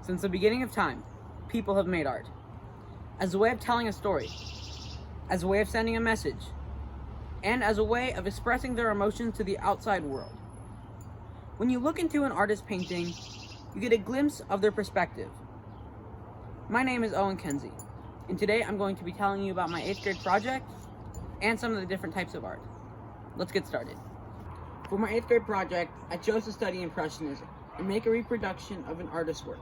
Since the beginning of time, people have made art as a way of telling a story, as a way of sending a message, and as a way of expressing their emotions to the outside world. When you look into an artist's painting, you get a glimpse of their perspective. My name is Owen Kenzie, and today I'm going to be telling you about my 8th grade project and some of the different types of art. Let's get started. For my 8th grade project, I chose to study Impressionism and make a reproduction of an artist's work.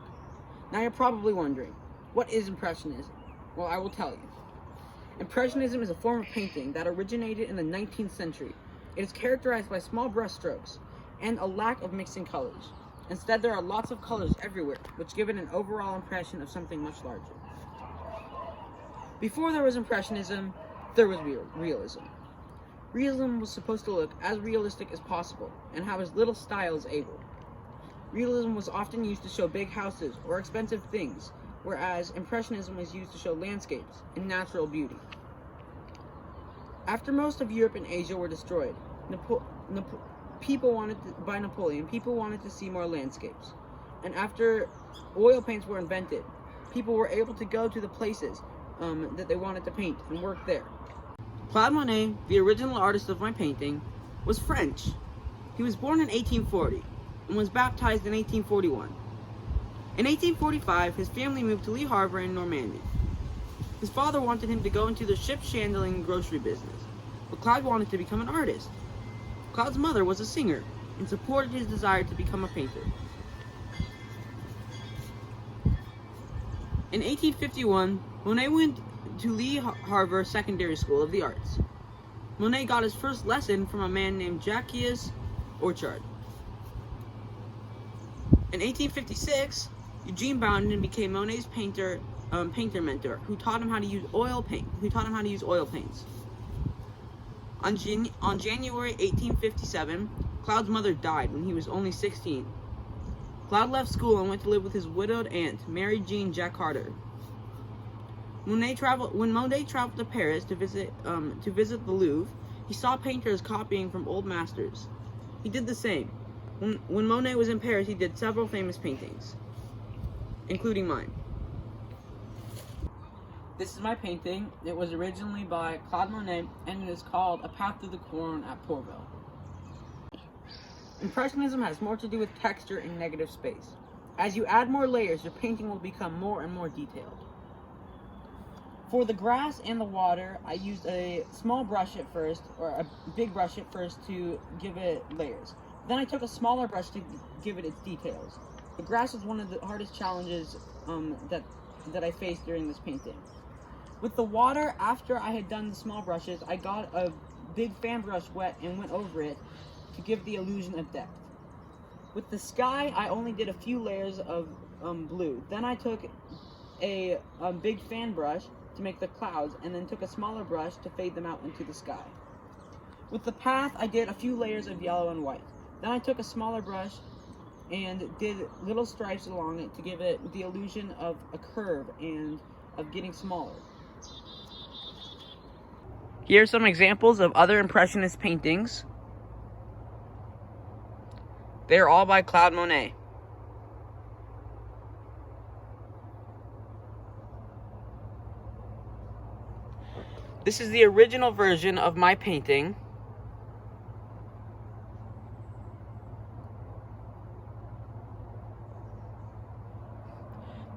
Now you're probably wondering, what is Impressionism? Well, I will tell you. Impressionism is a form of painting that originated in the 19th century. It is characterized by small brush strokes and a lack of mixing colors. Instead, there are lots of colors everywhere, which give it an overall impression of something much larger. Before there was Impressionism, there was realism. Realism was supposed to look as realistic as possible and have as little style as able. Realism was often used to show big houses or expensive things, whereas Impressionism was used to show landscapes and natural beauty. After most of Europe and Asia were destroyed people wanted to see more landscapes. And after oil paints were invented, people were able to go to the places that they wanted to paint and work there. Claude Monet, the original artist of my painting, was French. He was born in 1840 and was baptized in 1841. In 1845, his family moved to Le Havre in Normandy. His father wanted him to go into the ship chandling and grocery business, but Claude wanted to become an artist. Claude's mother was a singer and supported his desire to become a painter. In 1851, Monet went to Le Havre Secondary School of the Arts. Monet got his first lesson from a man named Jacques Orchard. In 1856, Eugene Boundon became Monet's painter mentor, who taught him how to use oil paints. On January 1857, Claude's mother died when he was only 16. Claude left school and went to live with his widowed aunt, Mary Jean Jacquarder. When Monet traveled to Paris to visit the Louvre, he saw painters copying from old masters. He did the same. When Monet was in Paris, he did several famous paintings, including mine. This is my painting. It was originally by Claude Monet, and it is called A Path Through the Corn at Pourville. Impressionism has more to do with texture and negative space. As you add more layers, your painting will become more and more detailed. For the grass and the water, I used a small brush at first, or a big brush at first, to give it layers. Then I took a smaller brush to give it its details. The grass was one of the hardest challenges that I faced during this painting. With the water, after I had done the small brushes, I got a big fan brush wet and went over it to give the illusion of depth. With the sky, I only did a few layers of blue. Then I took a big fan brush to make the clouds, and then took a smaller brush to fade them out into the sky. With the path, I did a few layers of yellow and white. Then I took a smaller brush and did little stripes along it to give it the illusion of a curve and of getting smaller. Here are some examples of other Impressionist paintings. They are all by Claude Monet. This is the original version of my painting.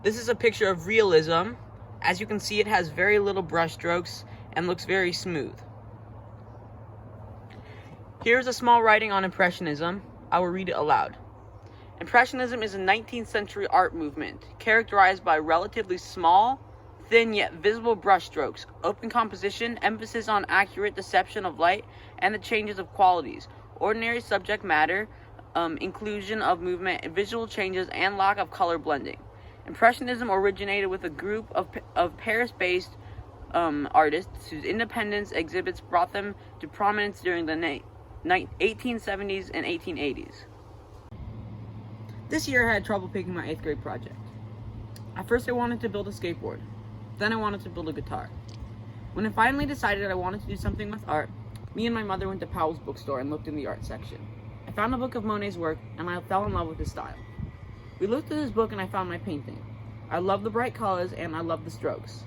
This is a picture of realism. As you can see, it has very little brush strokes and looks very smooth. Here's a small writing on Impressionism. I will read it aloud. Impressionism is a 19th century art movement characterized by relatively small, thin yet visible brush strokes, open composition, emphasis on accurate deception of light and the changes of qualities, ordinary subject matter, inclusion of movement, visual changes, and lack of color blending. Impressionism originated with a group of Paris-based artists whose independence exhibits brought them to prominence during the 1870s and 1880s. This year I had trouble picking my 8th grade project. At first I wanted to build a skateboard. Then I wanted to build a guitar. When I finally decided I wanted to do something with art, me and my mother went to Powell's bookstore and looked in the art section. I found a book of Monet's work and I fell in love with his style. We looked at this book and I found my painting. I love the bright colors and I love the strokes.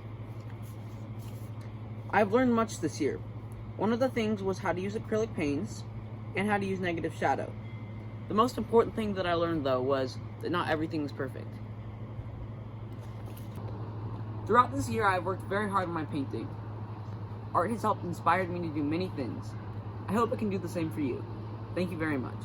I've learned much this year. One of the things was how to use acrylic paints and how to use negative shadow. The most important thing that I learned though was that not everything is perfect. Throughout this year, I've worked very hard on my painting. Art has helped inspire me to do many things. I hope it can do the same for you. Thank you very much.